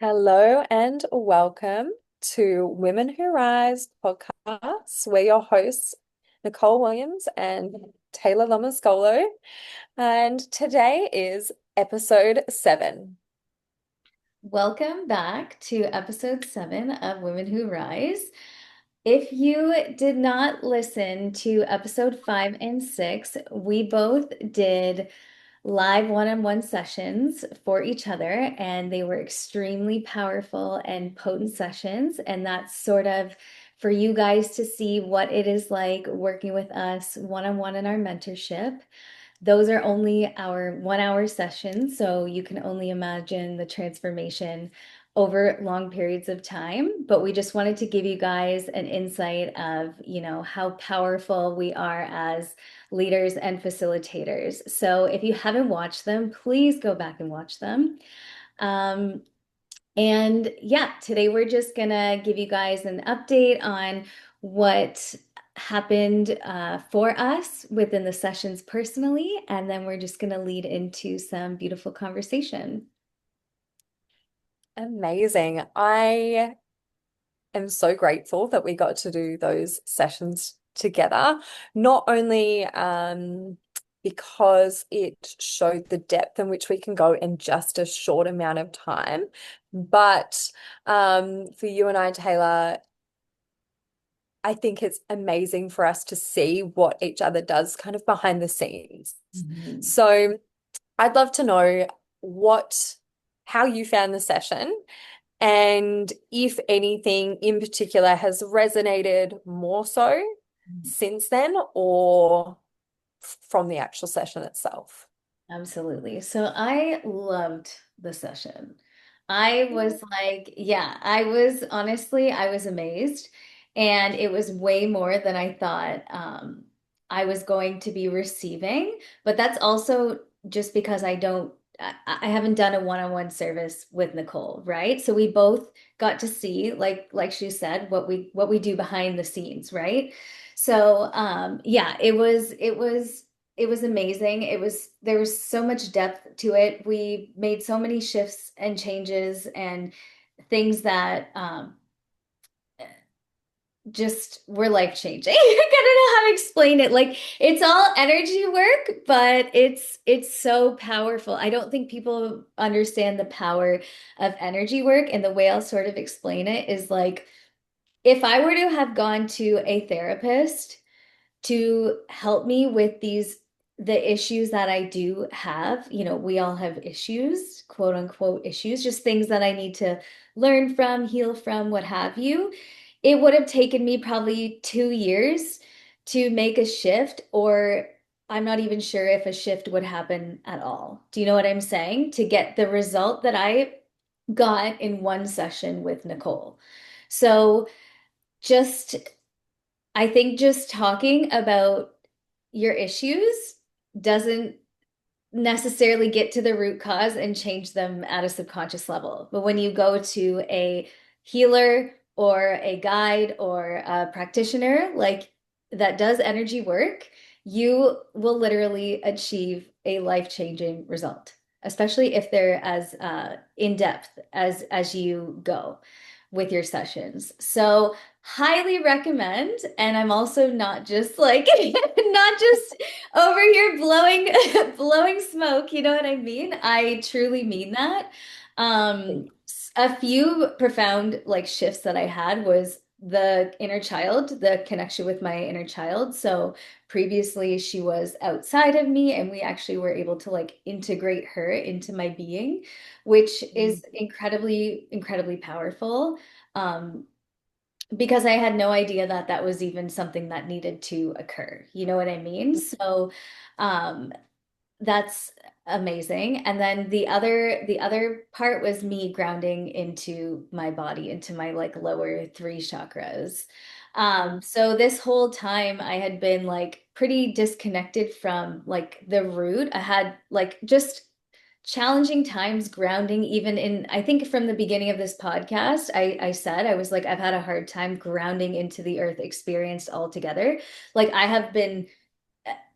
Hello and welcome to Women Who Rise podcast. We're your hosts, Nicole Williams and Taylor Lomascolo, and today is episode 7. Welcome back to episode 7 of Women Who Rise. If you did not listen to episode 5 and 6, we both did live one-on-one sessions for each other, and they were extremely powerful and potent sessions. And that's sort of for you guys to see what it is like working with us one-on-one in our mentorship. Those are only our 1 hour sessions, so you can only imagine the transformation over long periods of time. But we just wanted to give you guys an insight of, how powerful we are as leaders and facilitators. So if you haven't watched them, please go back and watch them. Um, and yeah, today we're just gonna give you guys an update on what happened for us within the sessions personally, and then we're just gonna lead into some beautiful conversation. Amazing. I am so grateful that we got to do those sessions together, not only because it showed the depth in which we can go in just a short amount of time, but for you and I, Taylor, I think it's amazing for us to see what each other does kind of behind the scenes. Mhm. So I'd love to know what, how you found the session and if anything in particular has resonated more so since then or from the actual session itself. Absolutely. So I loved the session. I was like, yeah, I was honestly, I was amazed. And it was way more than I thought I was going to be receiving. But that's also just because I haven't done a one-on-one service with Nicole, right? So we both got to see, like she said, what we do behind the scenes, right? So yeah, it was amazing. There was so much depth to it. We made so many shifts and changes and things that just were life changing. I don't know how to explain it. Like it's all energy work, but it's so powerful. I don't think people understand the power of energy work, and the way I'll sort of explain it is like if I were to have gone to a therapist to help me with the issues that I do have. We all have issues, quote unquote issues, just things that I need to learn from, heal from, what have you. It would have taken me probably 2 years to make a shift, or I'm not even sure if a shift would happen at all. Do you know what I'm saying? To get the result that I got in one session with Nicole. So just I think just talking about your issues doesn't necessarily get to the root cause and change them at a subconscious level. But when you go to a healer or a guide or a practitioner like that does energy work, you will literally achieve a life-changing result, especially if they're as in depth as you go with your sessions. So highly recommend. And I'm also not just like not just over here blowing blowing smoke, you know what I mean? I truly mean that. A few profound like shifts that I had was the inner child, the connection with my inner child. So previously she was outside of me, and we actually were able to like integrate her into my being, which is incredibly, incredibly powerful. Um, because I had no idea that that was even something that needed to occur. You know what I mean? So, um, that's amazing. And then the other part was me grounding into my body, into my like lower three chakras. So this whole time I had been like pretty disconnected from like the root. I had like just challenging times grounding, even in, I think from the beginning of this podcast, I said, I was like, I've had a hard time grounding into the earth experience altogether. Like I have been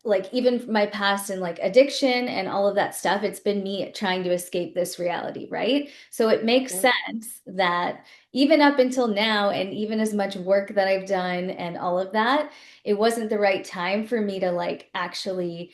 like even my past and like addiction and all of that stuff, it's been me trying to escape this reality, right? So it makes Mhm. sense that even up until now, and even as much work that I've done and all of that, it wasn't the right time for me to like actually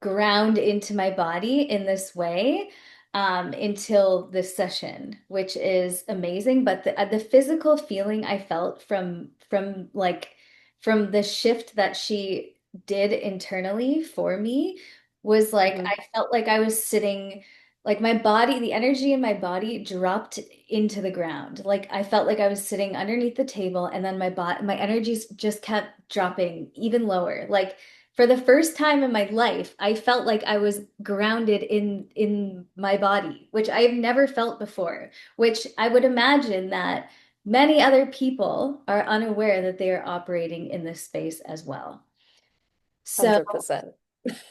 ground into my body in this way until this session, which is amazing. But the physical feeling I felt from the shift that she did internally for me was like Mhm. I felt like I was sitting, like my body, the energy in my body dropped into the ground. Like I felt like I was sitting underneath the table, and then my energies just kept dropping even lower. Like for the first time in my life, I felt like I was grounded in my body, which I've never felt before, which I would imagine that many other people are unaware that they are operating in this space as well. So 100%.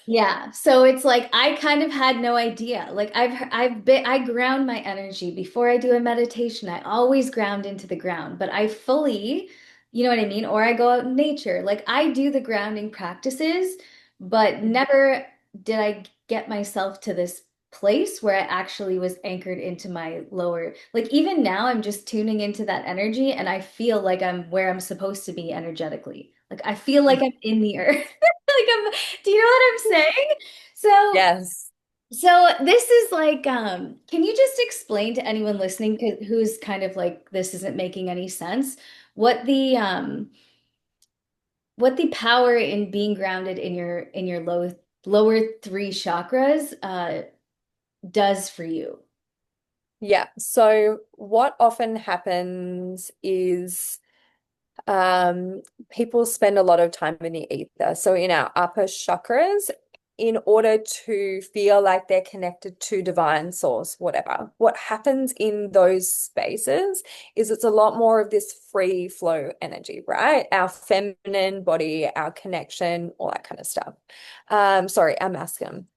yeah, so it's like I kind of had no idea. Like I ground my energy before I do a meditation. I always ground into the ground, but I fully, you know what I mean? Or I go out in nature. Like I do the grounding practices, but never did I get myself to this place where I actually was anchored into my lower. Like even now I'm just tuning into that energy and I feel like I'm where I'm supposed to be energetically. Like I feel like I'm in the earth. Like I'm, do you know what I'm saying? So, Yes. so this is like, can you just explain to anyone listening who's kind of like this isn't making any sense, what the power in being grounded in your lower three chakras does for you? Yeah. So what often happens is um, people spend a lot of time in the ether. So in our upper chakras, in order to feel like they're connected to divine source, whatever, what happens in those spaces is it's a lot more of this free flow energy, right? Our feminine body, our connection, all that kind of stuff. Sorry, our masculine.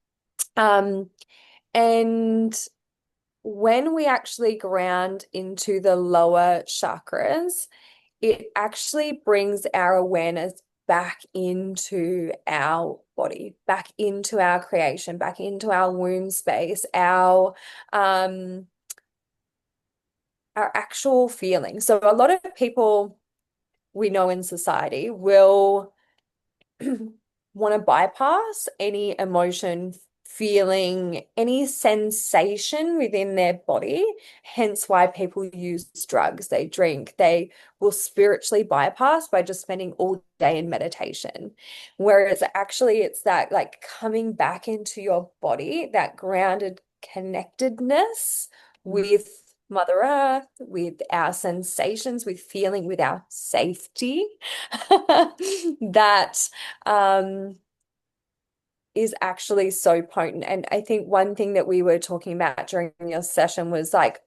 Um, and when we actually ground into the lower chakras, it actually brings our awareness back into our body, back into our creation, back into our womb space, um our actual feeling. So a lot of people we know in society will want to bypass any emotion, feeling, any sensation within their body. Hence why people use drugs, they drink, they will spiritually bypass by just spending all day in meditation. Whereas actually, it's that like coming back into your body, that grounded connectedness with Mother Earth, with our sensations, with feeling, with our safety. That um, is actually so potent. And I think one thing that we were talking about during your session was like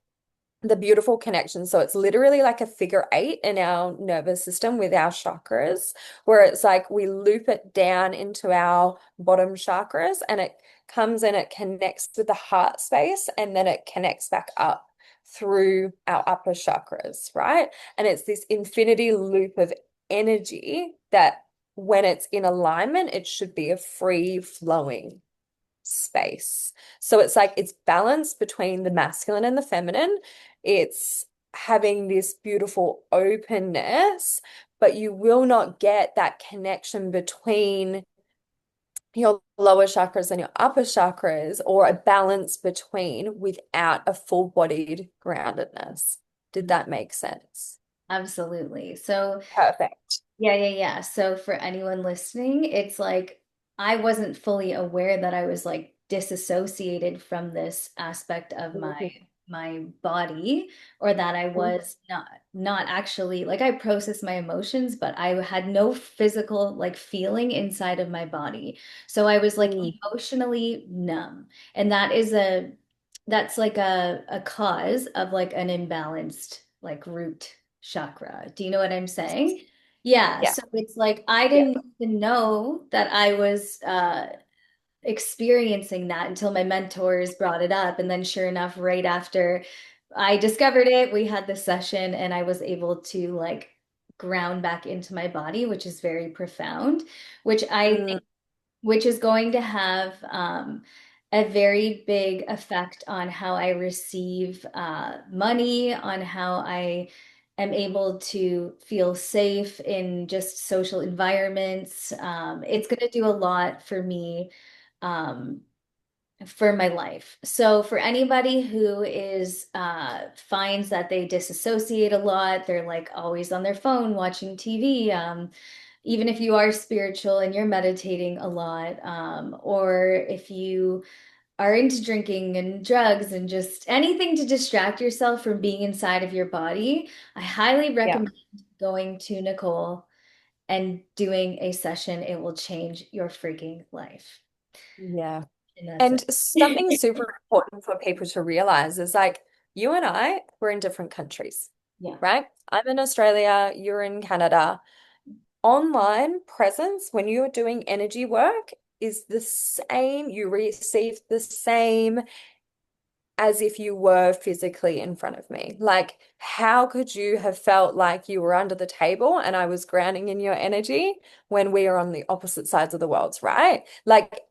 the beautiful connection. So it's literally like a figure eight in our nervous system with our chakras, where it's like we loop it down into our bottom chakras and it comes and it connects with the heart space and then it connects back up through our upper chakras, right? And it's this infinity loop of energy that when it's in alignment, it should be a free flowing space. So it's like it's balance between the masculine and the feminine. It's having this beautiful openness, but you will not get that connection between your lower chakras and your upper chakras or a balance between without a full-bodied groundedness. Did that make sense? Absolutely. So Perfect. yeah, yeah, yeah. So for anyone listening, it's like I wasn't fully aware that I was like disassociated from this aspect of Mhm. my body, or that I was not actually like I processed my emotions, but I had no physical like feeling inside of my body. So I was like Mhm. emotionally numb. And that's like a cause of like an imbalanced like root chakra. Do you know what I'm saying? Yeah, Yeah. so it's like I Yeah. didn't even know that I was experiencing that until my mentors brought it up. And then, sure enough, right after I discovered it, we had this session and I was able to like ground back into my body, which is very profound, which I Mm. which is going to have a very big effect on how I receive money, on how I am able to feel safe in just social environments. It's going to do a lot for me. Um, for my life. So for anybody who is finds that they disassociate a lot, they're like always on their phone watching TV, even if you are spiritual and you're meditating a lot, or if you are into drinking and drugs and just anything to distract yourself from being inside of your body, I highly Yeah. recommend going to Nicole and doing a session. It will change your freaking life. Yeah. And that's And something it. super important for people to realize is like you and I, we're in different countries, Yeah. right? I'm in Australia, you're in Canada. Online presence, when you're doing energy work, is the same. You receive the same as if you were physically in front of me. Like, how could you have felt like you were under the table and I was grounding in your energy when we are on the opposite sides of the worlds, right? Like,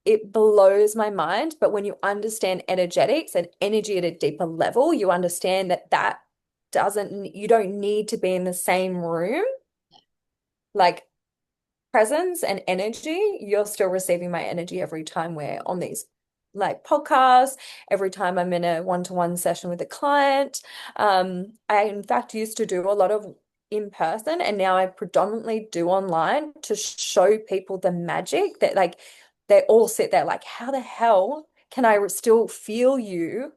it blows my mind. But when you understand energetics and energy at a deeper level, you understand that you don't need to be in the same room. Like, presence and energy, you're still receiving my energy every time we're on these like podcasts, every time I'm in a one-to-one session with a client. I in fact used to do a lot of in person, and now I predominantly do online to show people the magic that like they all sit there like, how the hell can I still feel you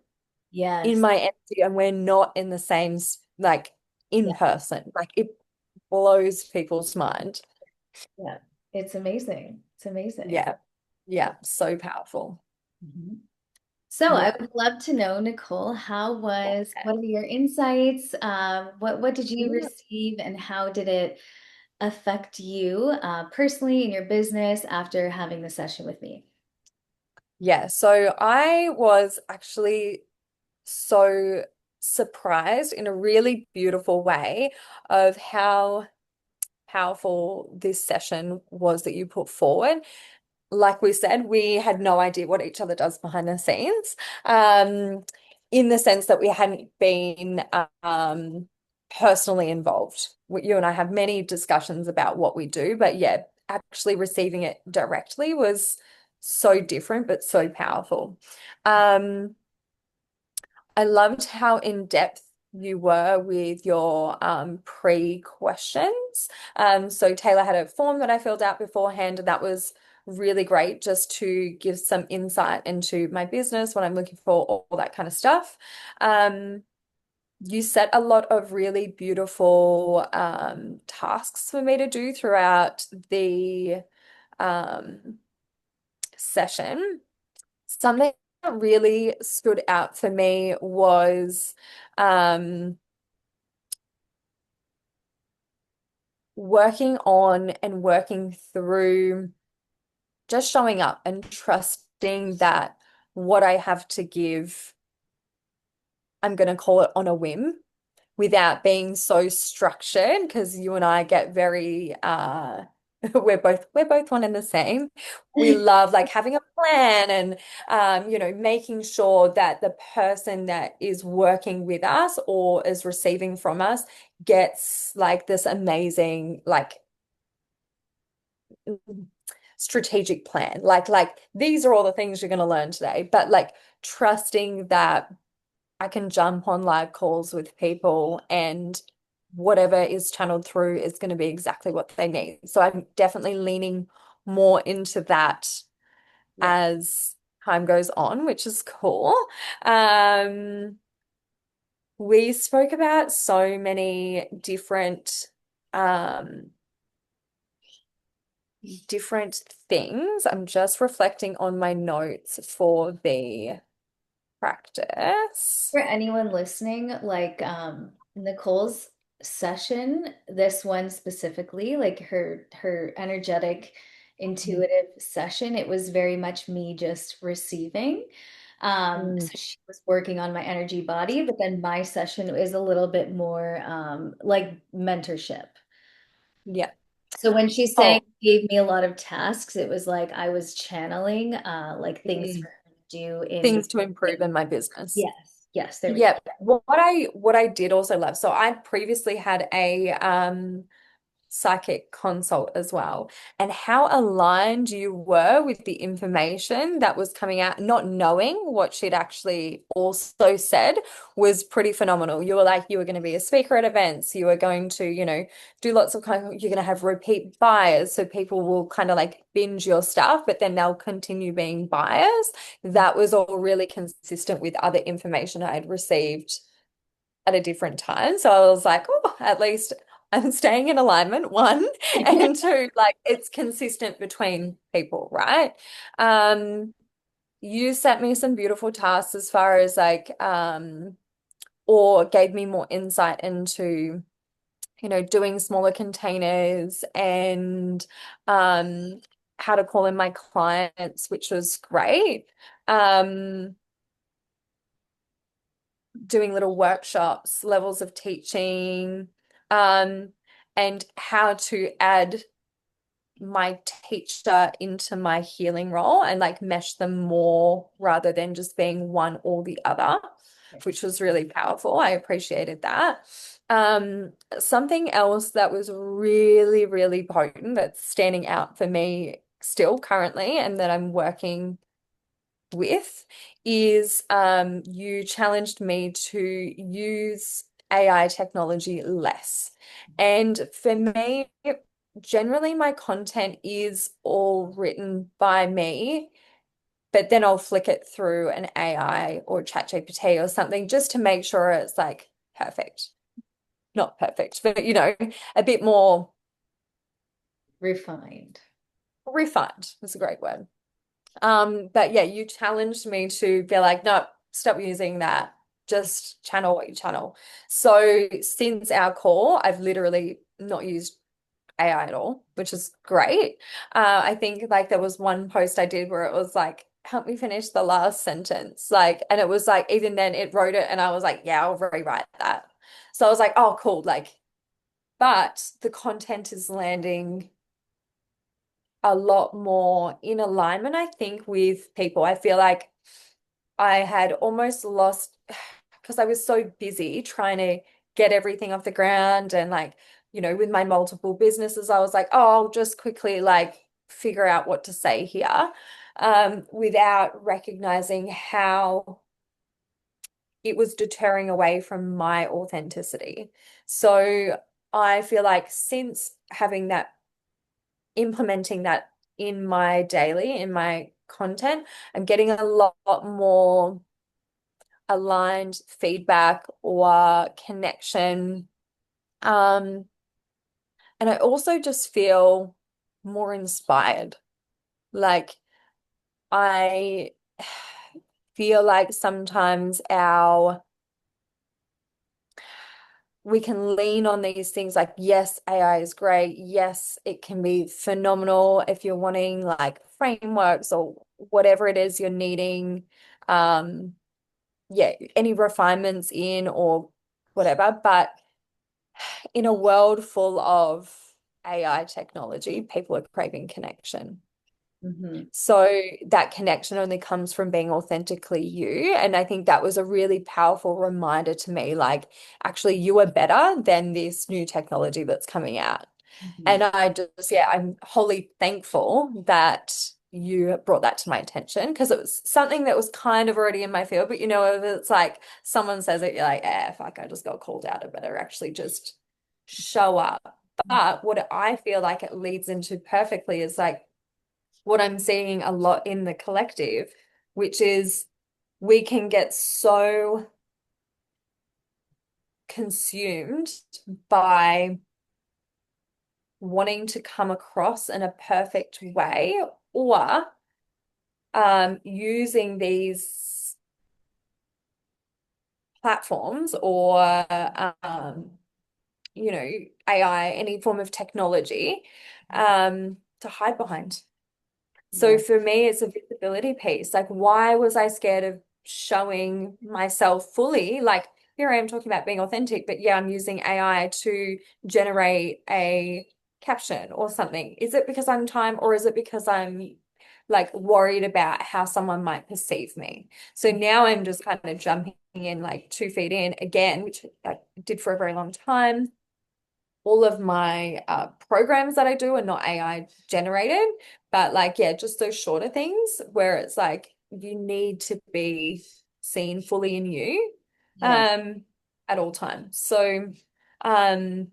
in Yes. my energy and we're not in the same like in Yeah. person? Like it blows people's mind. Yeah. It's amazing. It's amazing. Yeah. Yeah. So powerful. Mhm. So I Yeah. would love to know, Nicole, what are your insights? What did you Yeah. receive and how did it affect you personally in your business after having the session with me? Yeah. So I was actually so surprised in a really beautiful way of how powerful this session was that you put forward. Like we said, we had no idea what each other does behind the scenes, in the sense that we hadn't been personally involved. You and I have many discussions about what we do, but yeah, actually receiving it directly was so different, but so powerful. Um, I loved how in depth you were with your pre-questions. So Taylor had a form that I filled out beforehand, and that was really great just to give some insight into my business, what I'm looking for, all that kind of stuff. Um, you set a lot of really beautiful tasks for me to do throughout the um, session. Something that really stood out for me was um, working on and working through just showing up and trusting that what I have to give, I'm going to call it on a whim without being so structured because you and I get very we're both one and the same. We love like having a plan and making sure that the person that is working with us or is receiving from us gets like this amazing like strategic plan. Like these are all the things you're going to learn today, but like trusting that I can jump on live calls with people and whatever is channeled through is going to be exactly what they need. So I'm definitely leaning more into that Yeah. as time goes on, which is cool. Um, we spoke about so many um, different things. I'm just reflecting on my notes for the practice. For anyone listening, like Nicole's session, this one specifically, like her energetic, intuitive session, it was very much me just receiving. Mm, So she was working on my energy body, but then my session is a little bit more like mentorship. yeah. So when she's saying Oh, gave me a lot of tasks, it was like I was channeling like things mm, for her to do in the things to improve in my business. yes, yes, there we go. Yeah. What I did also love. So I previously had a psychic consult as well, and how aligned you were with the information that was coming out, not knowing what she'd actually also said was pretty phenomenal. You were like, you were going to be a speaker at events, you were going to, do lots of you're going to have repeat buyers, so people will kind of like binge your stuff, but then they'll continue being buyers. That was all really consistent with other information I had received at a different time. So I was like, oh, at least I'm staying in alignment, one, and two, like it's consistent between people, right? Um, you set me some beautiful tasks as far as like, or gave me more insight into, doing smaller containers and how to call in my clients, which was great. Um, doing little workshops, levels of teaching, um, and how to add my teacher into my healing role and like mesh them more rather than just being one or the other, which was really powerful. I appreciated that. Something else that was really, really potent that's standing out for me still currently and that I'm working with is you challenged me to use AI technology less. And for me, generally my content is all written by me, but then I'll flick it through an AI or ChatGPT or something just to make sure it's like perfect. Not perfect, but a bit more Refined. refined is a great word. But yeah, you challenged me to be like, no, stop using that. Just channel what you channel. So since our call, I've literally not used AI at all, which is great. I think like there was one post I did where it was like, help me finish the last sentence. Like, and it was like, even then it wrote it and I was like, yeah, I'll rewrite that. So I was like, oh, cool. Like, but the content is landing a lot more in alignment, I think, with people. I feel like I had almost lost because I was so busy trying to get everything off the ground and like, with my multiple businesses, I was like, oh, I'll just quickly like figure out what to say here, without recognizing how it was deterring away from my authenticity. So I feel like since having that implementing that in my daily, in my content, I'm getting a lot more aligned feedback or connection. Um, and I also just feel more inspired. Like I feel like sometimes we can lean on these things like, yes, AI is great. Yes, it can be phenomenal if you're wanting like frameworks or whatever it is you're needing. Um, yeah, any refinements in or whatever. But in a world full of AI technology, people are craving connection. Hmm. So that connection only comes from being authentically you. And I think that was a really powerful reminder to me, like, actually, you are better than this new technology that's coming out. Hmm. And yeah, I'm wholly thankful that you brought that to my attention because it was something that was kind of already in my field. But if it's like someone says it, you're like, fuck, I just got called out. I better actually just show up. But what I feel like it leads into perfectly is like, what I'm seeing a lot in the collective, which is we can get so consumed by wanting to come across in a perfect way or using these platforms or AI, any form of technology to hide behind. So Yeah. for me, it's a visibility piece. Like, why was I scared of showing myself fully? Like, here I am talking about being authentic, but yeah, I'm using AI to generate a caption or something? Is it because I'm tired or is it because I'm like worried about how someone might perceive me? So now I'm just kind of jumping in like 2 feet in again, which I did for a very long time. All of my programs that I do are not AI generated, but like, yeah, just those shorter things where it's like you need to be seen fully in you Yeah. um, at all times. So, um,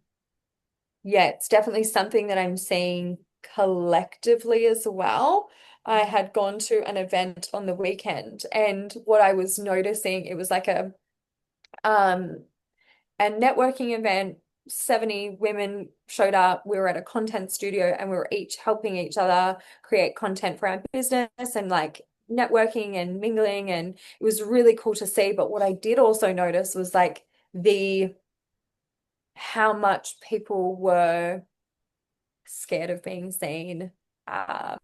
yeah, it's definitely something that I'm seeing collectively as well. I had gone to an event on the weekend, and what I was noticing, it was like um a networking event. 70 women showed up. We were at a content studio and we were each helping each other create content for our business and like networking and mingling. And it was really cool to see. But what I did also notice was like the how much people were scared of being seen, um,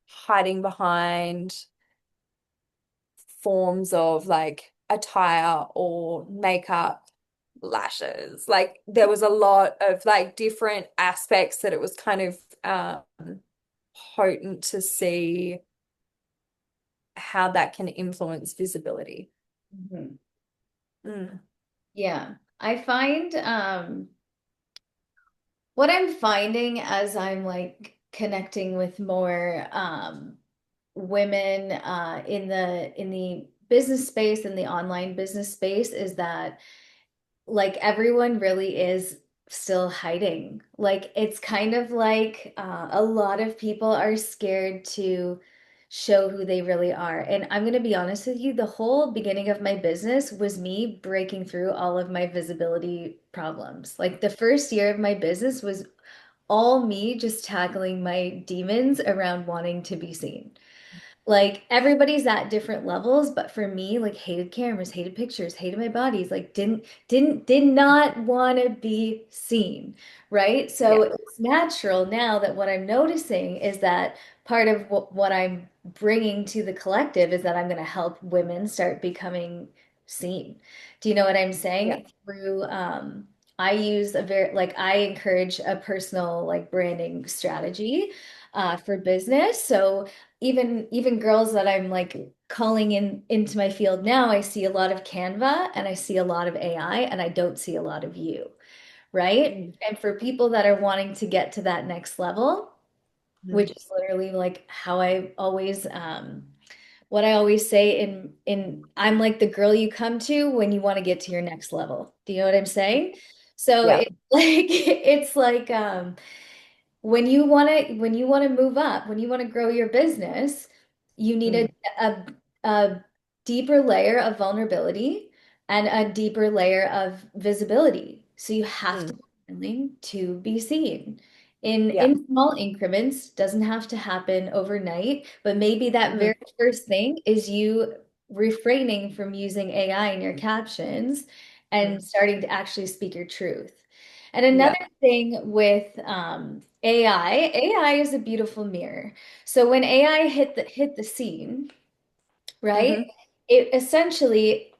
hiding behind forms of like attire or makeup, lashes. Like there was a lot of like different aspects that it was kind of potent to see how that can influence visibility. Mhm. Mm, Yeah. I find what I'm finding as I'm like connecting with more women in the business space and the online business space is that like everyone really is still hiding. Like it's kind of like a lot of people are scared to show who they really are. And I'm going to be honest with you, the whole beginning of my business was me breaking through all of my visibility problems. Like the first year of my business was all me just tackling my demons around wanting to be seen. Like everybody's at different levels, but for me, like hated cameras, hated pictures, hated my bodies, like did not want to be seen, right? So yeah. it's natural now that what I'm noticing is that part of what I'm bringing to the collective is that I'm going to help women start becoming seen. Do you know what I'm Yeah. saying? Through I use a very like I encourage a personal like branding strategy for business. So even girls that I'm like calling into my field now, I see a lot of Canva and I see a lot of AI and I don't see a lot of you, right? Mm, And for people that are wanting to get to that next level, which mm, is literally like how I always what I always say in I'm like the girl you come to when you want to get to your next level. Do you know what I'm saying? So yeah. it's like it's like when you want to move up, when you want to grow your business, you need Mm, a, a deeper layer of vulnerability and a deeper layer of visibility. So you have to mm, be willing to be seen yeah. in small increments, doesn't have to happen overnight, but maybe that Mm, very first thing is you refraining from using AI in your captions and mm, starting to actually speak your truth. And yeah. another thing with AI is a beautiful mirror. So when AI hit the scene, right? Hmm. It essentially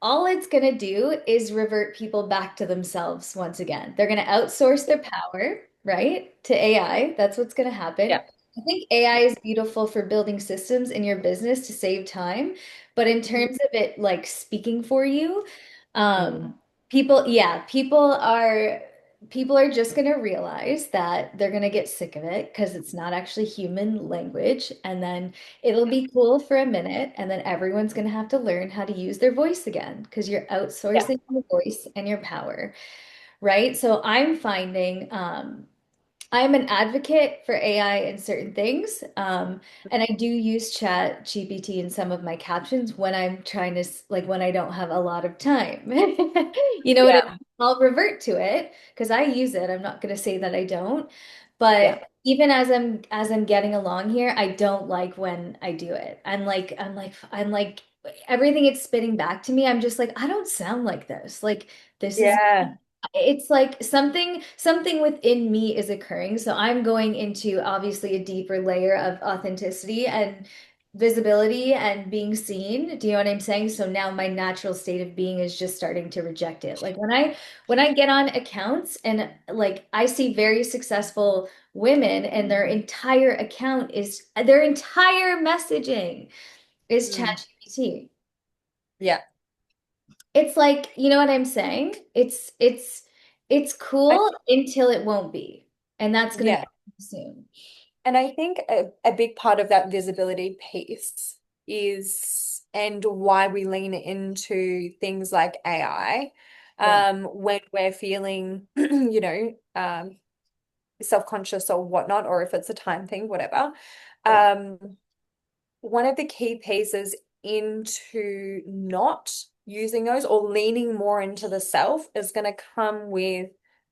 all it's going to do is revert people back to themselves once again. They're going to outsource their power, right, to AI. That's what's going to happen. Yeah. I think AI is beautiful for building systems in your business to save time, but in Mhm. terms of it like speaking for you, Mm, people, yeah, people are just going to realize that they're going to get sick of it because it's not actually human language. And then it'll be cool for a minute. And then everyone's going to have to learn how to use their voice again because you're yeah. outsourcing your voice and your power, right? So I'm finding, I'm an advocate for AI in certain things, and I do use Chat GPT in some of my captions when I'm trying to like when I don't have a lot of time. You know what I mean? Yeah. I'll revert to it because I use it. I'm not going to say that I don't, Yeah. but even as I'm getting along here, I don't like when I do it. I'm like everything it's spitting back to me. I'm just like I don't sound like this. Like this is Yeah. it's like something within me is occurring. So I'm going into obviously a deeper layer of authenticity and visibility and being seen. Do you know what I'm saying? So now my natural state of being is just starting to reject it. Like when I get on accounts and like I see very successful women and their entire messaging is Mm. ChatGPT. Yeah. It's like, you know what I'm saying? It's I, cool until it won't be. And that's gonna yeah. come soon. And I think a big part of that visibility piece is, and why we lean into things like AI, Yeah. when we're feeling, self-conscious or whatnot, or if it's a time thing, whatever. Yeah. Um, One of the key pieces into not using those or leaning more into the self is going to come with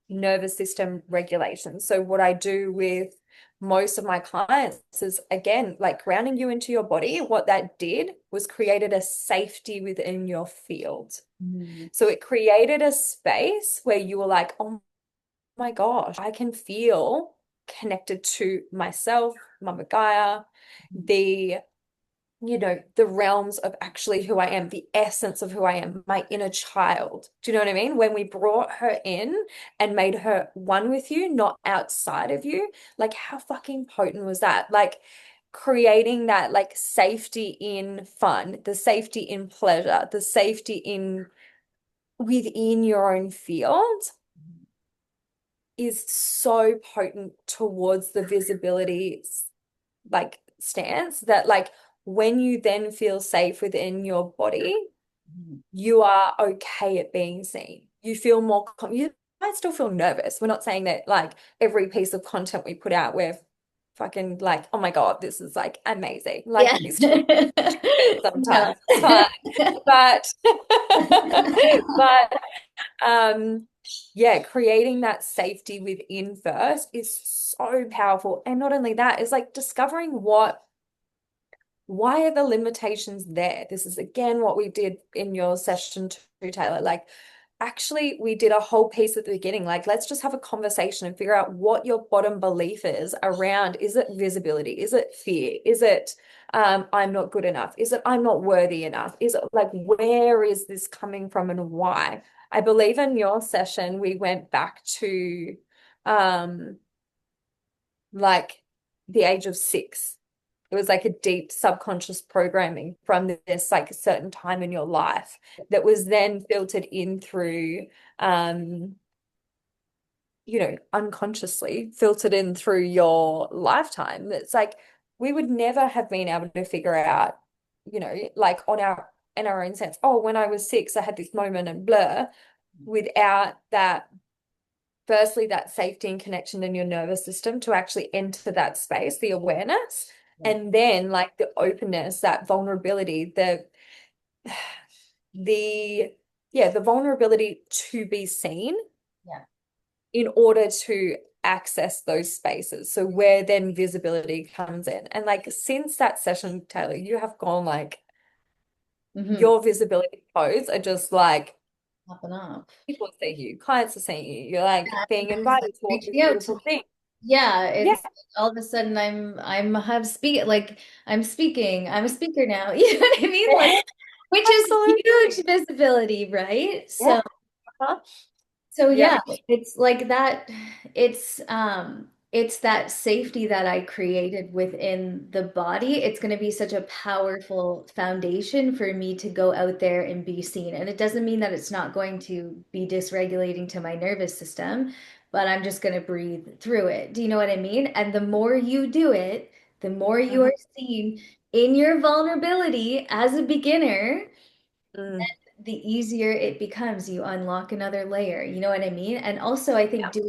nervous system regulation. So, what I do with most of my clients is, again, like grounding you into your body. What that did was created a safety within your field. Mhm. So, it created a space where you were like, oh my gosh, I can feel connected to myself, Mama Gaia, the the realms of actually who I am, the essence of who I am, my inner child. Do you know what I mean? When we brought her in and made her one with you, not outside of you, like how fucking potent was that? Like creating that like safety in fun, the safety in pleasure, the safety in within your own field is so potent towards the visibility like stance that like when you then feel safe within your body, Mhm. you are okay at being seen. You feel more, you might still feel nervous. We're not saying that like every piece of content we put out, we're fucking like, oh my God, this is like amazing. Like Yeah. we still shit No. sometimes. It's fine. But but yeah, creating that safety within first is so powerful. And not only that, is like discovering why are the limitations there? This is again what we did in your session too, Taylor. Like, actually, we did a whole piece at the beginning. Like, let's just have a conversation and figure out what your bottom belief is around. Is it visibility? Is it fear? Is it I'm not good enough? Is it I'm not worthy enough? Is it like where is this coming from and why? I believe in your session, we went back to um like the age of 6. It was like a deep subconscious programming from this like a certain time in your life that was then filtered in through unconsciously filtered in through your lifetime. It's like we would never have been able to figure out, like on our in our own sense, oh, when I was 6, I had this moment and blur without that firstly, that safety and connection in your nervous system to actually enter that space, the awareness, Yeah. and then like the openness, that vulnerability, the the vulnerability to be seen Yeah. in order to access those spaces. So where then visibility comes in. And like since that session, Taylor, you have gone like Hmm. your visibility codes are just like Popping off. people see you, clients are seeing you, you're like being Everyone's like invited to all these reaching out to beautiful me. things. Yeah, Yeah, it's all of a sudden I'm have speak like I'm speaking. I'm a speaker now. You know what I mean? Like which is huge absolutely. visibility, right? Yeah. So Uh-huh. so yeah, Yep. it's like that it's that safety that I created within the body. It's going to be such a powerful foundation for me to go out there and be seen. And it doesn't mean that it's not going to be dysregulating to my nervous system, but I'm just going to breathe through it. Do you know what I mean? And the more you do it, the more you Mhm. are seen in your vulnerability as a beginner, Mm. the easier it becomes. You unlock another layer. You know what I mean? And also, I think Yeah.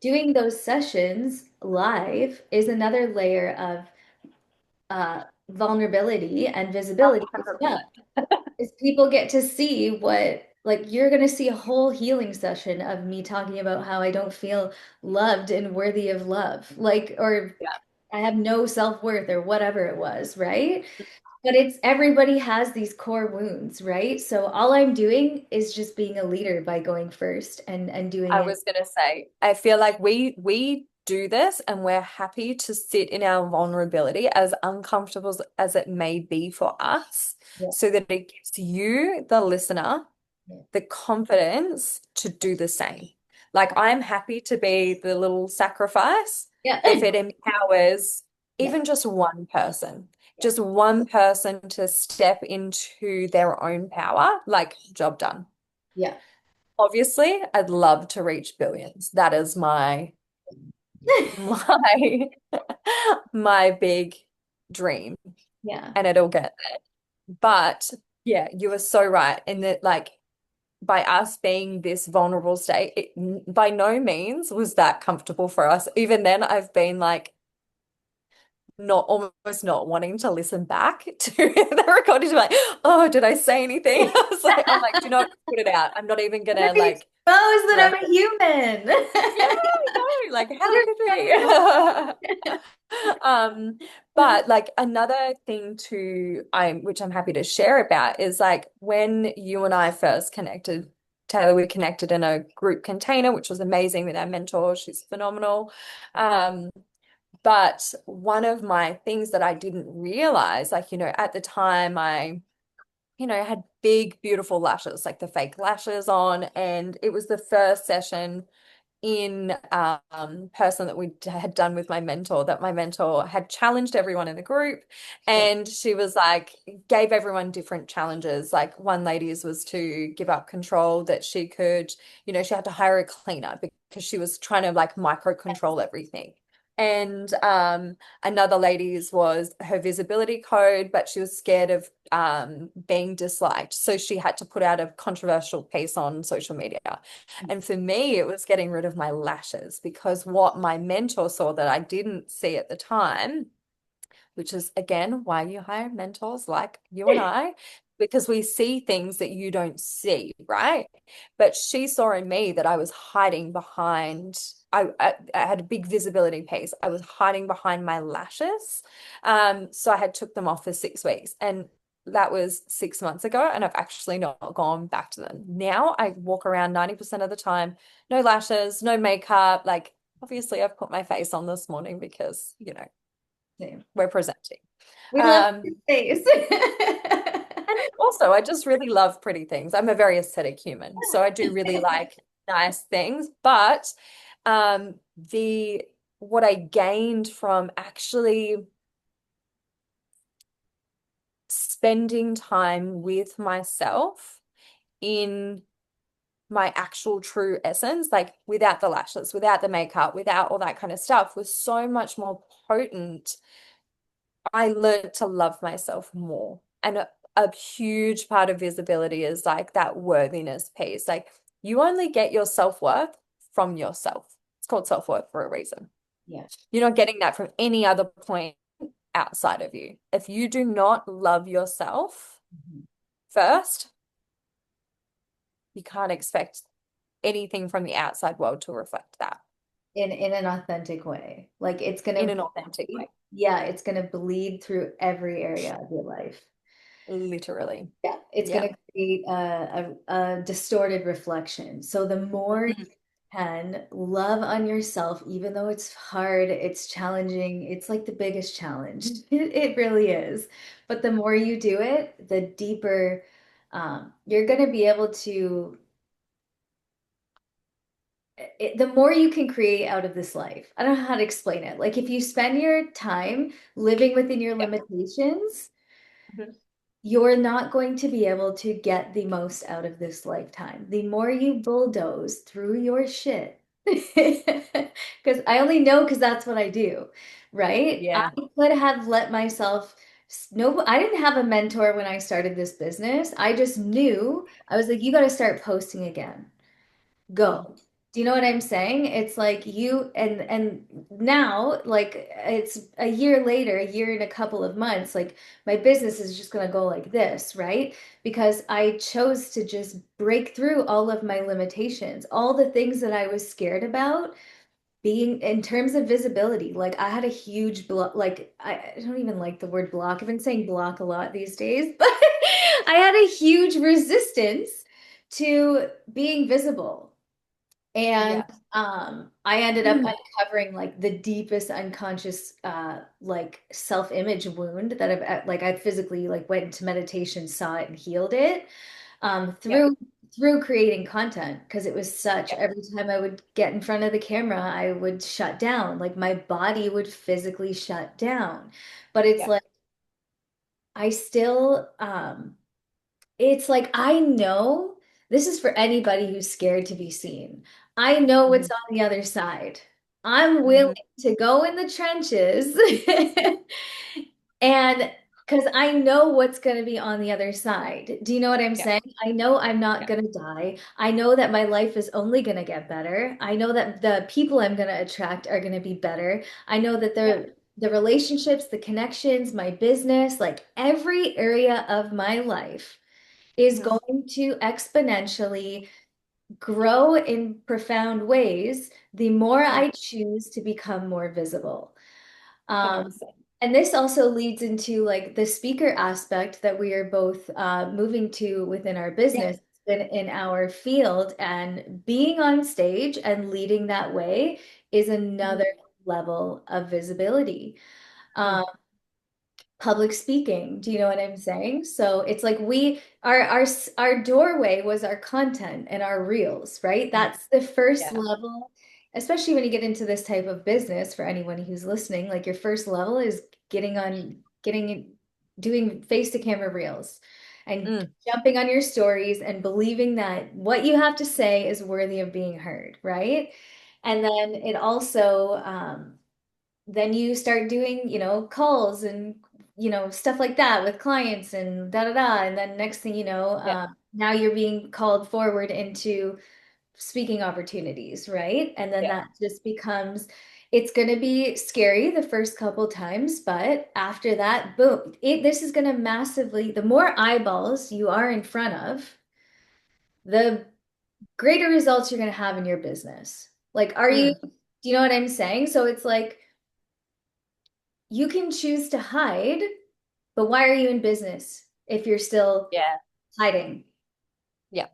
doing those sessions live is another layer of vulnerability and visibility as well. 100%. Is people get to see what like you're going to see a whole healing session of me talking about how I don't feel loved and worthy of love, like or Yeah. I have no self-worth or whatever it was, right? But it's everybody has these core wounds, right? So all I'm doing is just being a leader by going first and doing I it. was gonna say, I feel like we do this and we're happy to sit in our vulnerability, as uncomfortable as it may be for us, Yeah. so that it gives you, the listener, Yeah. the confidence to do the same. Like, I'm happy to be the little sacrifice Yeah. if it empowers Yeah. even Yeah. just one person to step into their own power, like, job done. Yeah. Obviously, I'd love to reach billions. That is my my big dream, Yeah. and it'll get there. But yeah, you were so right in that, like, by us being this vulnerable state, it by no means was that comfortable for us. Even then, I've been like, not almost not wanting to listen back to the recording, to be like, oh, did I say anything? I was like, I'm like, do not put it out. I'm not even gonna like Expose that address I'm a it. human. Yeah, no, like, how could it be? Um, but like, another thing which I'm happy to share about, is like, when you and I first connected, Taylor, we connected in a group container, which was amazing, with our mentor. She's phenomenal. Um, but one of my things that I didn't realize, like, at the time, had big, beautiful lashes, like the fake lashes on, and it was the first session in person that we had done with my mentor, that my mentor had challenged everyone in the group, Yeah. and she was like, gave everyone different challenges. Like, one lady's was to give up control, that she could, she had to hire a cleaner because she was trying to like micro control everything. And another lady's was her visibility code, but she was scared of being disliked, so she had to put out a controversial piece on social media. And for me, it was getting rid of my lashes, because what my mentor saw that I didn't see at the time, which is again why you hire mentors like you and I, because we see things that you don't see, right? But she saw in me that I was hiding behind, I had a big visibility piece. I was hiding behind my lashes. So I had took them off for 6 weeks. And that was 6 months ago, and I've actually not gone back to them. Now I walk around 90% of the time, no lashes, no makeup. Like, obviously, I've put my face on this morning because, Same. we're presenting. We love Um, your face. and also, I just really love pretty things. I'm a very aesthetic human, so I do really like nice things. But the what I gained from actually spending time with myself in my actual true essence, like without the lashes, without the makeup, without all that kind of stuff, was so much more potent. I learned to love myself more. And a huge part of visibility is like that worthiness piece. Like, you only get your self-worth from yourself. It's called self-worth for a reason. Yeah. You're not getting that from any other point outside of you. If you do not love yourself Mhm. first, you can't expect anything from the outside world to reflect that In an authentic way. Like it's in gonna an authentic bleed, way, yeah, it's gonna bleed through every area of your life. literally. Yeah, it's Yeah. going to create a distorted reflection. So the more you Mm. can love on yourself, even though it's hard, it's challenging, it's like the biggest challenge. It really is. But the more you do it, the deeper you're going to be able to, the more you can create out of this life. I don't know how to explain it. Like if you spend your time living within your Yeah. limitations, Mhm. you're not going to be able to get the most out of this lifetime. The more you bulldoze through your shit, because I only know because that's what I do, right? I Yeah. could have let myself. No, I didn't have a mentor when I started this business. I just knew I was like, you got to start posting again. Mhm. Go. Do you know what I'm saying? It's like you and now like it's a year later, a year and a couple of months, like my business is just going to go like this, right? Because I chose to just break through all of my limitations, all the things that I was scared about being in terms of visibility. Like I had a huge block, like I don't even like the word block. I've been saying block a lot these days, but I had a huge resistance to being visible. And Yeah. I ended up Mm. uncovering like the deepest unconscious like self-image wound that I physically like went into meditation, saw it and healed it Yeah. through creating content because it was such Yeah. every time I would get in front of the camera, I would shut down. Like my body would physically shut down. But it's Yeah. like I still it's like I know this is for anybody who's scared to be seen. I know what's Mhm. on the other side. I'm willing Mhm. to go in the trenches and because I know what's going to be on the other side. Do you know what I'm Yeah. saying? I know I'm not Yeah. going to die. I know that my life is only going to get better. I know that the people I'm going to attract are going to be better. I know that Yeah. the relationships, the connections, my business, like every area of my life is Mhm. going to exponentially grow in profound ways the more Mhm. I choose to become more visible. Um, 100%. and this also leads into like the speaker aspect that we are both moving to within our Yeah. business in our field, and being on stage and leading that way is Mhm. another level of visibility. Mm. Um, public speaking. Do you know what I'm saying? So it's like we our doorway was our content and our reels, right? That's the first Yeah. level, especially when you get into this type of business for anyone who's listening, like your first level is getting doing face to camera reels and Mm. jumping on your stories and believing that what you have to say is worthy of being heard, right? And then it also then you start doing, calls and, stuff like that with clients and da da da. And then next thing you know, Yeah. now you're being called forward into speaking opportunities, right? And then Yeah. that just becomes, it's going to be scary the first couple times, but after that, boom, this is going to massively, the more eyeballs you are in front of, the greater results you're going to have in your business. Like, Mm. do you know what I'm saying? So it's like, you can choose to hide, but why are you in business if you're still Yeah. hiding? Yeah.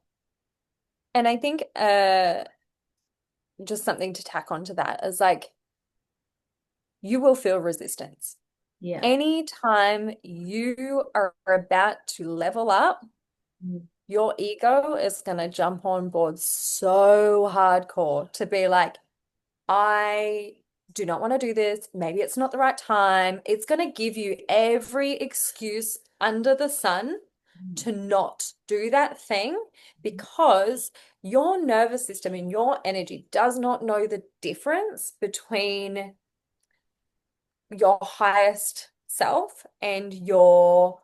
And I think just something to tack onto that is like you will feel resistance. Yeah. Anytime you are about to level up, Mhm. your ego is going to jump on board so hardcore to be like, I do not want to do this. Maybe it's not the right time. It's going to give you every excuse under the sun to not do that thing because your nervous system and your energy does not know the difference between your highest self and your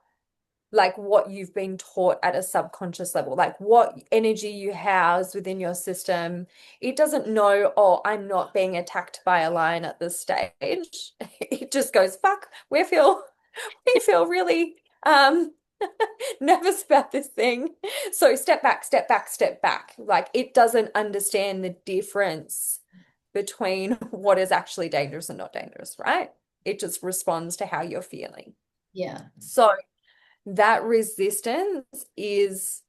like what you've been taught at a subconscious level, like what energy you house within your system. It doesn't know, oh, I'm not being attacked by a lion at this stage. It just goes, fuck, we feel really nervous about this thing. So step back, step back, step back. Like it doesn't understand the difference between what is actually dangerous and not dangerous, right? It just responds to how you're feeling. Yeah. So that resistance is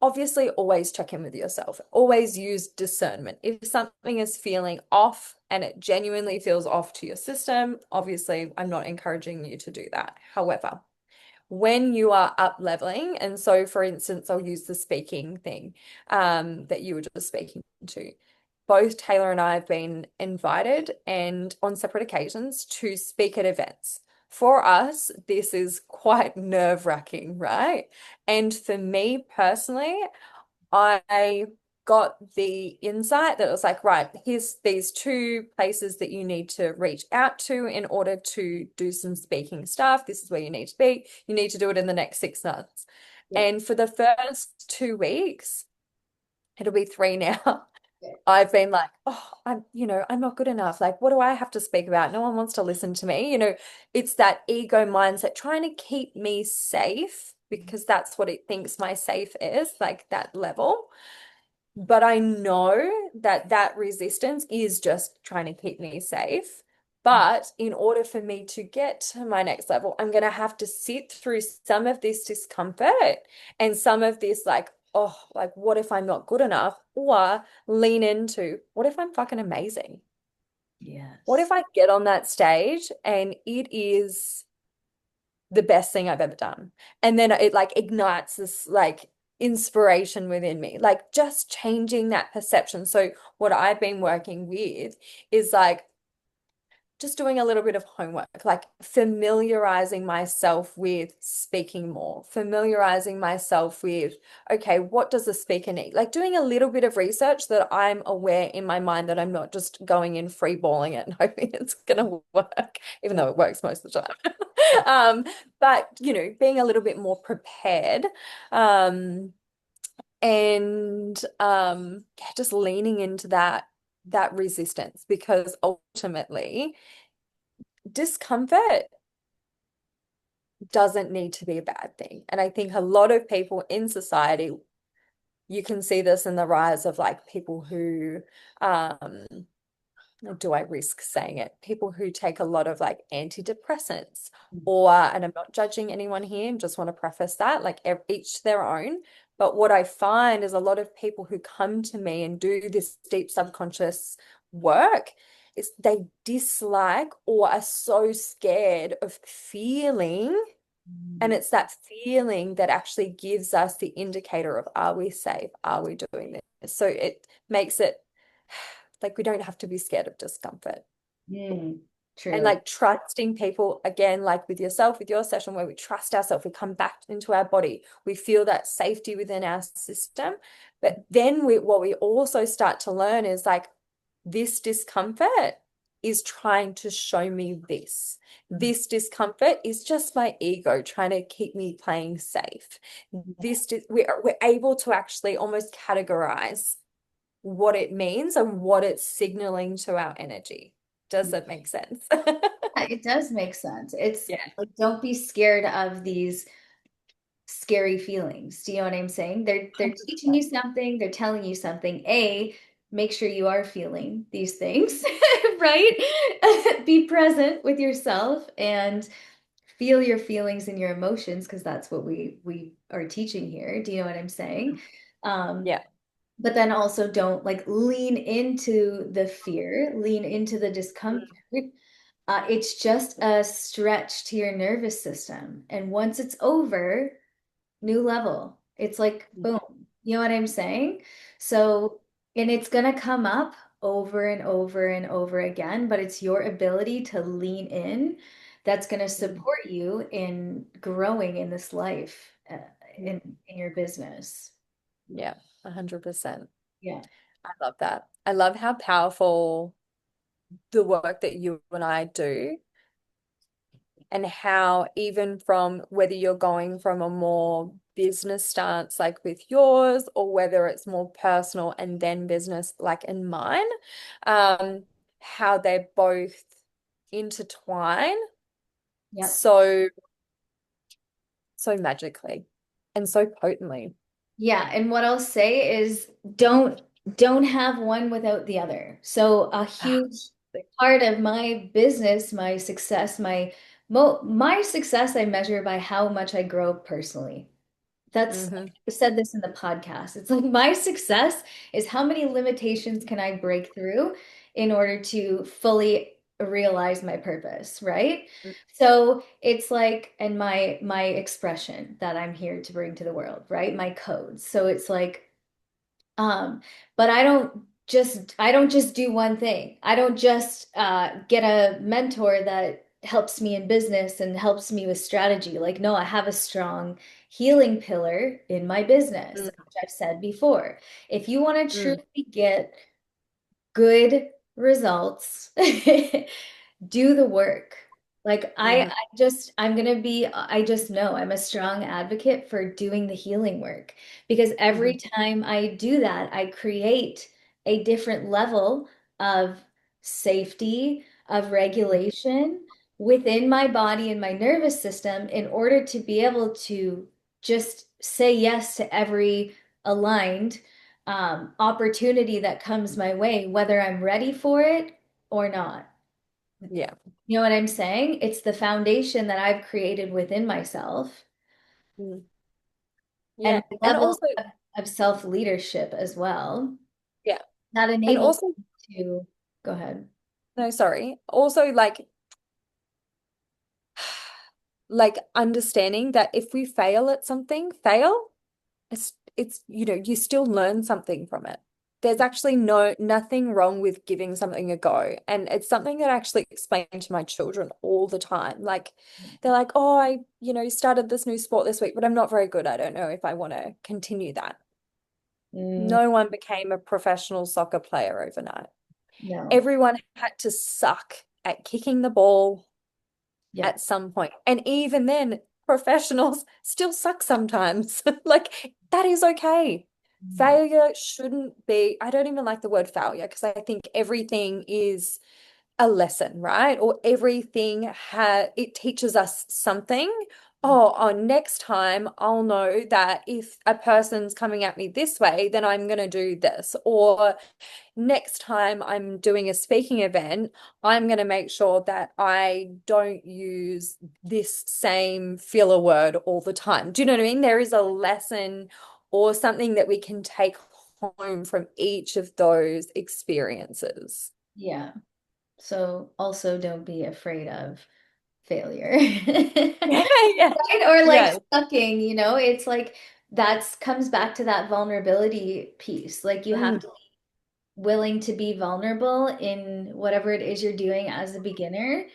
obviously always check in with yourself. Always use discernment. If something is feeling off and it genuinely feels off to your system, obviously I'm not encouraging you to do that. However, when you are up leveling, and so for instance, I'll use the speaking thing that you were just speaking to. Both Taylor and I have been invited and on separate occasions to speak at events. For us, this is quite nerve-wracking, right? And for me personally, I got the insight that it was like, right, here's these two places that you need to reach out to in order to do some speaking stuff. This is where you need to be. You need to do it in the next 6 months. Yeah. And for the first 2 weeks, it'll be three now. Yeah. I've been like, oh, I'm not good enough. Like, what do I have to speak about? No one wants to listen to me. It's that ego mindset trying to keep me safe because that's what it thinks my safe is, like that level. But I know that that resistance is just trying to keep me safe. But in order for me to get to my next level, I'm going to have to sit through some of this discomfort and some of this like oh, like, what if I'm not good enough? Or lean into, what if I'm fucking amazing? What Yes. if I get on that stage and it is the best thing I've ever done? And then it like ignites this like inspiration within me, like just changing that perception. So what I've been working with is like just doing a little bit of homework, like familiarizing myself with speaking more, familiarizing myself with, okay, what does the speaker need? Like doing a little bit of research that I'm aware in my mind that I'm not just going in free balling it and hoping it's going to work, even though it works most of the time. But, being a little bit more prepared. Yeah, just leaning into that resistance because ultimately discomfort doesn't need to be a bad thing. And I think a lot of people in society, you can see this in the rise of like people who, do I risk saying it? People who take a lot of like antidepressants or, and I'm not judging anyone here, just want to preface that, like each their own. But what I find is a lot of people who come to me and do this deep subconscious work is they dislike or are so scared of feeling. And Mm. it's that feeling that actually gives us the indicator of are we safe? Are we doing this? So it makes it like we don't have to be scared of discomfort. Mm. And True. like trusting people again, like with yourself, with your session, where we trust ourselves, we come back into our body, we feel that safety within our system. But then what we also start to learn is like this discomfort is trying to show me this. This discomfort is just my ego trying to keep me playing safe. We're able to actually almost categorize what it means and what it's signaling to our energy. Does that make sense? Yeah, it does make sense. It's Yeah. like, don't be scared of these scary feelings. Do you know what I'm saying? They're teaching you 100%. something, they're telling you something. A, make sure you are feeling these things, right? Be present with yourself and feel your feelings and your emotions because that's what we are teaching here. Do you know what I'm saying? Um, Yeah. but then also don't like lean into the fear, lean into the discomfort. It's just a stretch to your nervous system. And once it's over, new level. It's like, boom. You know what I'm saying? So, and it's going to come up over and over and over again, but it's your ability to lean in that's going to Mm. support you in growing in this life, Mm. in your business. Yeah, 100%. Yeah. I love that. I love how powerful the work that you and I do, and how even from whether you're going from a more business stance like with yours or whether it's more personal and then business like in mine, um, how they both intertwine Yep. so magically and so potently. Yeah, and what I'll say is don't have one without the other. So a huge part of my business, my success, my success I measure by how much I grow personally. That's Mm-hmm. I said this in the podcast. It's like my success is how many limitations can I break through in order to fully realize my purpose, right? So it's like, and my expression that I'm here to bring to the world, right? My codes. So it's like, but I don't just do one thing. I don't just get a mentor that helps me in business and helps me with strategy. Like, no, I have a strong healing pillar in my business, Mm-hmm. which I've said before. If you want to Mm-hmm. truly get good results, do the work. Like Mm-hmm. I just know I'm a strong advocate for doing the healing work because every Mm-hmm. time I do that, I create a different level of safety, of regulation within my body and my nervous system in order to be able to just say yes to every aligned opportunity that comes my way, whether I'm ready for it or not. Yeah. You know what I'm saying? It's the foundation that I've created within myself Mm. and Yeah. the And level also, of of self-leadership as well. Yeah. That And enables also, you to go ahead. no, sorry. Also, like understanding that if we fail at something, it's you still learn something from it. There's actually nothing wrong with giving something a go. And it's something that I actually explain to my children all the time. Like they're like, "Oh, I started this new sport this week, but I'm not very good. I don't know if I want to continue that." Mm, No one became a professional soccer player overnight. no. Everyone had to suck at kicking the ball Yeah. at some point. And even then, professionals still suck sometimes. Like that is okay. Mm. Failure shouldn't be, I don't even like the word failure because I think everything is a lesson, right? Or everything it teaches us something. Oh, next time I'll know that if a person's coming at me this way, then I'm going to do this. Or next time I'm doing a speaking event, I'm going to make sure that I don't use this same filler word all the time. Do you know what I mean? There is a lesson or something that we can take home from each of those experiences. Yeah. So also don't be afraid of failure. Yeah, yeah, Right? Or like yeah. sucking, it's like that's comes back to that vulnerability piece. Like you have Mm, to be willing to be vulnerable in whatever it is you're doing as a beginner,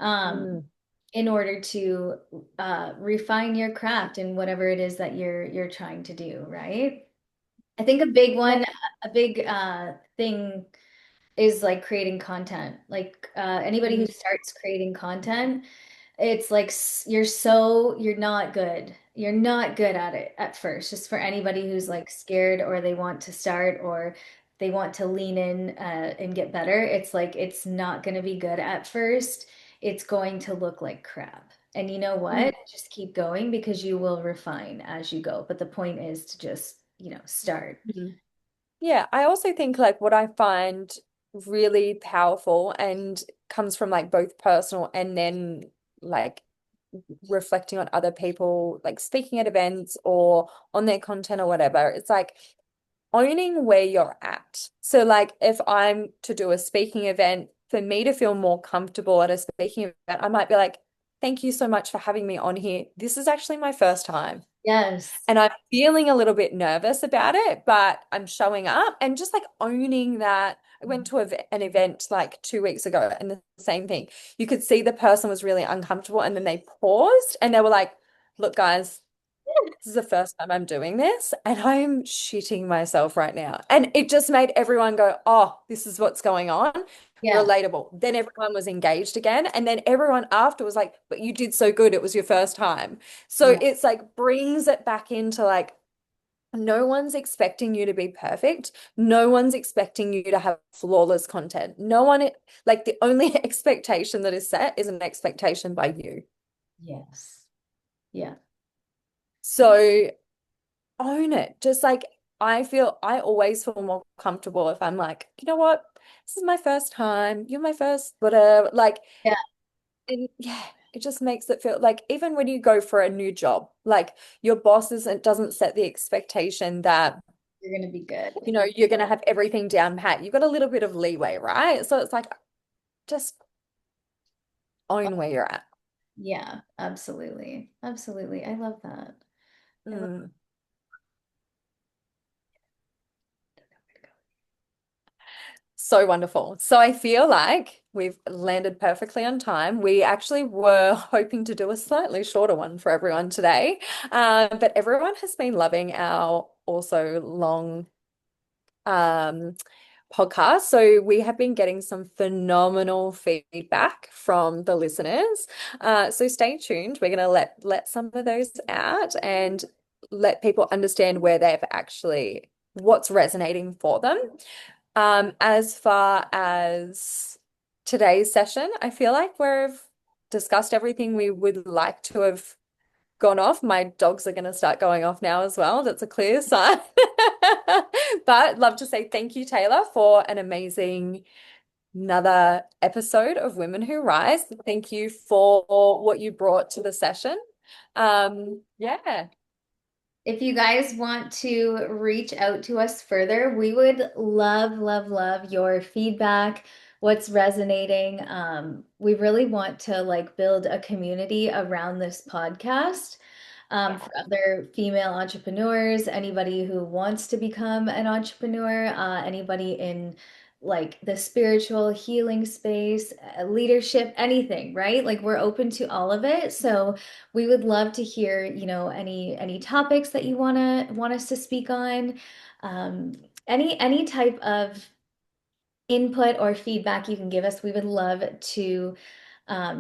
um, mm, in order to refine your craft in whatever it is that you're trying to do, right? I think a big yeah. one, a big thing is like creating content. Like anybody who Mm, starts creating content, it's like you're not good. You're not good at it at first. Just for anybody who's like scared or they want to start or they want to lean in and get better, it's like it's not going to be good at first. It's going to look like crap. And you know mm, what? Just keep going because you will refine as you go. But the point is to just, start. mm. Yeah, I also think like what I find really powerful and comes from like both personal and then like reflecting on other people, like speaking at events or on their content or whatever. It's like owning where you're at. So like if I'm to do a speaking event, for me to feel more comfortable at a speaking event, I might be like, thank you so much for having me on here. This is actually my first time. Yes. And I'm feeling a little bit nervous about it, but I'm showing up and just like owning that. I went to an event like 2 weeks ago and the same thing. You could see the person was really uncomfortable and then they paused and they were like, look, guys, this is the first time I'm doing this and I'm shitting myself right now. And it just made everyone go, oh, this is what's going on. Yeah. Relatable. Then everyone was engaged again. And then everyone after was like, but you did so good. It was your first time. So Yeah. it's like brings it back into like, no one's expecting you to be perfect. No one's expecting you to have flawless content. No one, like the only expectation that is set is an expectation by you. Yes. Yeah. So own it. Just like I always feel more comfortable if I'm like, you know what? This is my first time. You're my first, whatever. Like, Yeah. and yeah, it just makes it feel like even when you go for a new job, like your boss doesn't set the expectation that, You're gonna be good. you're gonna have everything down pat. You've got a little bit of leeway, right? So it's like just own where you're at. Yeah, absolutely. Absolutely. I love that. I love Mm. So wonderful. So I feel like we've landed perfectly on time. We actually were hoping to do a slightly shorter one for everyone today, but everyone has been loving our also long um, podcast. So we have been getting some phenomenal feedback from the listeners. So stay tuned. We're going to let some of those out and let people understand where they've actually what's resonating for them. As far as today's session, I feel like we've discussed everything we would like to have gone off. My dogs are going to start going off now as well. That's a clear sign. But love to say thank you, Taylor, for an amazing another episode of Women Who Rise. Thank you for what you brought to the session. Yeah. If you guys want to reach out to us further, we would love, love, love your feedback. What's resonating? We really want to like build a community around this podcast for other female entrepreneurs, anybody who wants to become an entrepreneur, anybody in like the spiritual healing space, leadership, anything, right? Like we're open to all of it. So we would love to hear, any topics that you want us to speak on. Um, any type of input or feedback you can give us, we would love to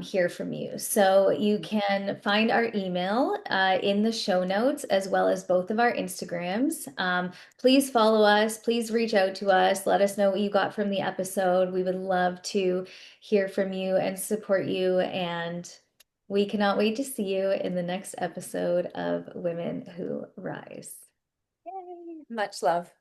hear from you. So you can find our email in the show notes as well as both of our Instagrams. Please follow us. Please reach out to us. Let us know what you got from the episode. We would love to hear from you and support you. And we cannot wait to see you in the next episode of Women Who Rise. Yay. Much love.